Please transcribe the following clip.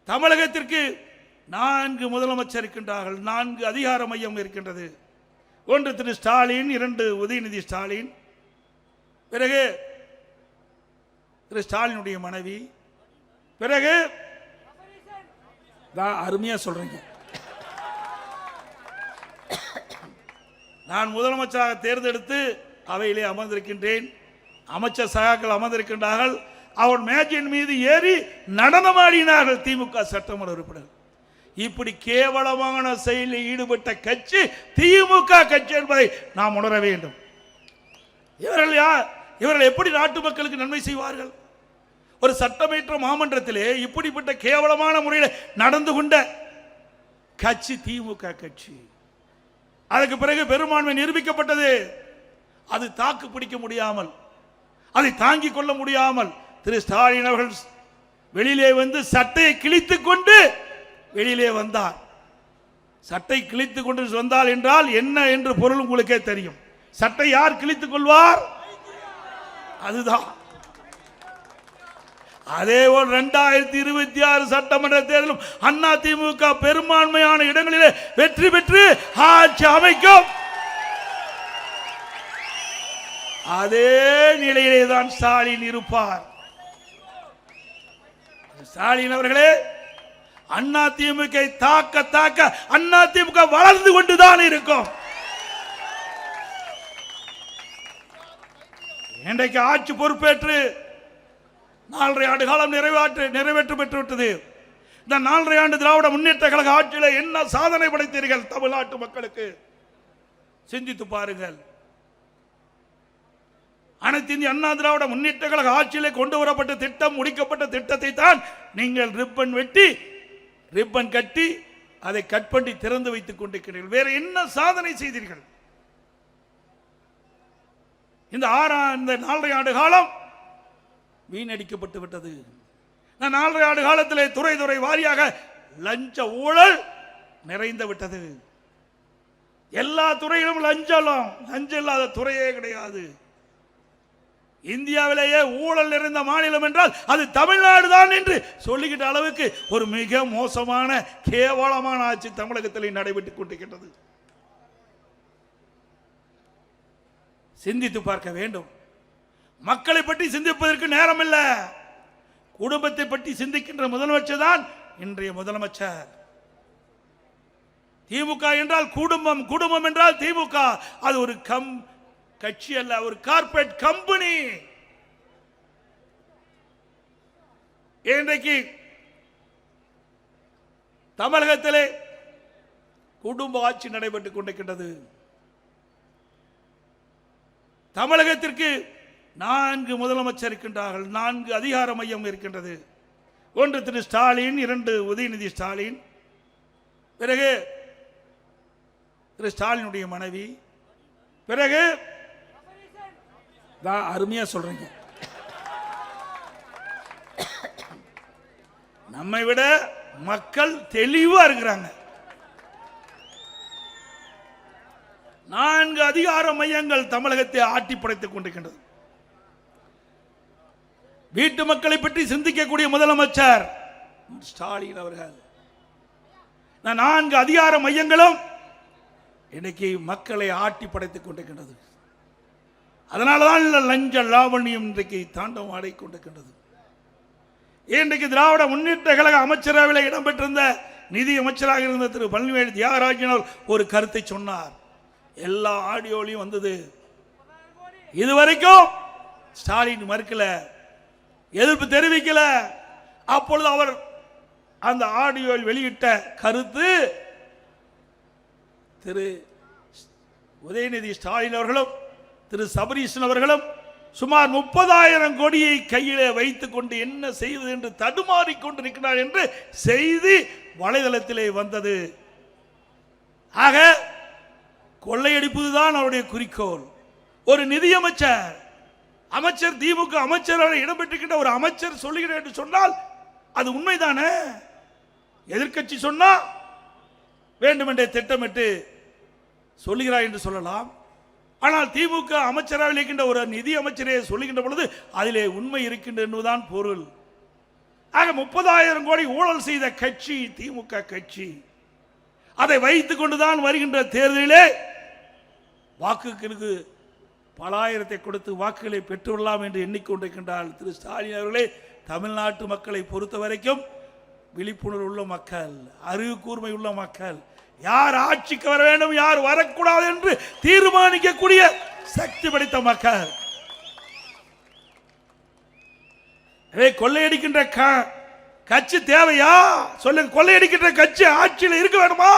தமிழகத்திற்கு 4 முதலமைச்சர் இருக்கின்றார்கள், 4 அதிகார மையம் இருக்கின்றது. 1 திரு ஸ்டாலின், 2 உதயநிதி ஸ்டாலின், பிறகு திரு ஸ்டாலினுடைய மனைவி, பிறகு அருமையா சொல்றீங்க. நான் முதலமைச்சராக தேர்ந்தெடுத்து அவையிலே அமர்ந்திருக்கின்றேன். அமைச்சர் சகாக்கள் அமர்ந்திருக்கின்றார்கள். அவர் மேஜின் மீது ஏறி நடனமாடினார்கள் திமுக சட்டமன்ற உறுப்பினர். இப்படி கேவலமான செயலில் ஈடுபட்ட கட்சி திமுக கட்சி என்பதை நாம் உணர வேண்டும். இவர்கள் எப்படி நாட்டு மக்களுக்கு நன்மை செய்வார்கள்? ஒரு சட்டமன்ற மாமன்றத்திலே இப்படிப்பட்ட கேவலமான முறையில் நடந்து கொண்ட கட்சி திமுக கட்சி. அதுக்கு பிறகு பெரும்பான்மை நிரூபிக்கப்பட்டது. அது தாக்கு பிடிக்க முடியாமல், அதை தாங்கிக் கொள்ள முடியாமல் திரு ஸ்டாலின் அவர்கள் வெளியிலே வந்து சட்டையை கிழித்துக் கொண்டு வெளியிலே வந்தார். சட்டை கிழித்துக் கொண்டு வந்தால் என்றால் என்ன என்று பொருள் உங்களுக்கே தெரியும். சட்டை யார் கிழித்துக் கொள்வார்? அதுதான். அதேபோல் 2026 சட்டமன்ற தேர்தலும் அண்ணா திமுக பெரும்பான்மையான இடங்களிலே வெற்றி பெற்று ஆட்சி அமைக்கும். அதே நிலையிலே தான் ஸ்டாலின் இருப்பார். ஸ்டாலின் அவர்களே, அண்ணா திமுக தாக்க தாக்க அண்ணா திமுக வளர்ந்து கொண்டுதான் இருக்கும். இன்றைக்கு ஆட்சி பொறுப்பேற்று 4.5 ஆண்டு காலம் நிறைவேற்று பெற்றுவிட்டது. இந்த 4.5 ஆண்டு திராவிட முன்னேற்ற கழக ஆட்சியில் என்ன சாதனை படைத்தீர்கள்? தமிழ்நாட்டு மக்களுக்கு சிந்தித்து பாருங்கள். அனைத்து இந்திய அண்ணா திராவிட முன்னேற்ற கழக ஆட்சியிலே கொண்டு வரப்பட்ட திட்டம், முடிக்கப்பட்ட திட்டத்தை தான் நீங்கள் ரிப்பன் கட்டி அதை கட் பண்ணி திறந்து வைத்துக் கொண்டிருக்கிறீர்கள். வேற என்ன சாதனை செய்தீர்கள்? இந்த 4.5 ஆண்டு காலம் வீணடிக்கப்பட்டு விட்டது. 4.5 ஆண்டு காலத்திலே துறை வாரியாக லஞ்ச ஊழல் நிறைந்து விட்டது. எல்லா துறையிலும் லஞ்சம் இல்லாத துறையே கிடையாது. இந்தியாவிலேயே ஊழல் நிறைந்த மாநிலம் என்றால் அது தமிழ்நாடு தான் என்று சொல்லுகின்ற அளவுக்கு ஒரு மிக மோசமான கேவலமான ஆட்சி தமிழகத்தில் நடைபெற்றுக் கொண்டிருக்கின்றது. சிந்தித்து பார்க்க வேண்டும். மக்களை பற்றி சிந்திப்பதற்கு நேரம் இல்லை. குடும்பத்தை பற்றி சிந்திக்கின்ற முதலமைச்சர் தான் இன்றைய முதலமைச்சர். திமுக என்றால் குடும்பம், குடும்பம் என்றால் திமுக. அது ஒரு கட்சி அல்ல, ஒரு கார்ப்பரேட் கம்பெனி. இன்றைக்கு தமிழகத்திலே குடும்ப ஆட்சி நடைபெற்றுக் கொண்டிருக்கின்றது. தமிழகத்திற்கு 4 முதலமைச்சர் இருக்கின்றார்கள், 4 அதிகார மையம் இருக்கின்றது. 1 திரு ஸ்டாலின், 2 உதயநிதி ஸ்டாலின், பிறகு திரு ஸ்டாலினுடைய மனைவி, பிறகு அருமையா சொல்றீங்க. நம்மை விட மக்கள் தெளிவா இருக்கிறாங்க. 4 அதிகார மையங்கள் தமிழகத்தை ஆட்டி படைத்துக் கொண்டிருக்கின்றது. வீட்டு மக்களை பற்றி சிந்திக்கக்கூடிய முதலமைச்சர் ஸ்டாலின் அவர்கள். 4 அதிகார மையங்களும் இன்னைக்கு மக்களை ஆட்டி படைத்துக் கொண்டிருக்கின்றது. அதனால்தான் லஞ்ச லாவண்யம் இன்றைக்கு தாண்டவம் ஆடிக்கொண்டிருக்கின்றது. இன்றைக்கு திராவிட முன்னேற்ற கழக அமைச்சரவையில் இடம்பெற்றிருந்த நிதி அமைச்சராக இருந்த திரு பழனிவேல் தியாகராஜன் அவர் ஒரு கருத்தை சொன்னார். எல்லா ஆடியோலையும் வந்தது. இதுவரைக்கும் ஸ்டாலின் மறுக்கல, எதிர்ப்பு தெரிவிக்கல. அப்பொழுது அவர் அந்த ஆடியோவில் வெளியிட்ட கருத்து, திரு உதயநிதி ஸ்டாலின் அவர்களும் திரு சபரீசன் அவர்களும் சுமார் 30,000 கோடியை கையிலே வைத்துக் கொண்டு என்ன செய்வது என்று தடுமாறிக்கொண்டிருக்கிறார் என்று செய்தி வலைதளத்திலே வந்தது. ஆக கொள்ளையடிப்பதுதான் அவருடைய குறிக்கோள். ஒரு அமைச்சர் திமுக அமைச்சராக இடம்பெற்றிருக்கின்ற ஒரு அமைச்சர் சொல்லுகிறார் என்று சொன்னால் அது உண்மைதானே? எதிர்க்கட்சி சொன்னா வேண்டுமென்றே திட்டமிட்டு சொல்லுகிறார் என்று சொல்லலாம். ஆனால் திமுக அமைச்சராக இருக்கின்ற ஒரு நிதி அமைச்சரே சொல்லுகின்ற பொழுது அதிலே உண்மை இருக்கின்ற என்பதுதான் பொருள். ஆக 30,000 கோடி ஊழல் செய்த கட்சி திமுக கட்சி. அதை வைத்துக் கொண்டுதான் வருகின்ற தேர்தலிலே வாக்குகளுக்கு பல ஆயிரத்தை கொடுத்து வாக்குகளை பெற்றுள்ளலாம் என்று எண்ணிக்கொண்டிருக்கின்றார் திரு ஸ்டாலின் அவர்களே. தமிழ்நாட்டு மக்களை பொறுத்த வரைக்கும் விழிப்புணர்வு உள்ள மக்கள், அறிவு கூர்மை உள்ள மக்கள், யார் ஆட்சிக்கு வர வேண்டும் யார் வரக்கூடாது என்று தீர்மானிக்கக்கூடிய சக்தி படைத்த மக்கள். கொள்ளையடிக்கின்ற கட்சி தேவையா சொல்லுங்க? கொள்ளையடிக்கின்ற கட்சி ஆட்சியில் இருக்க வேண்டுமா?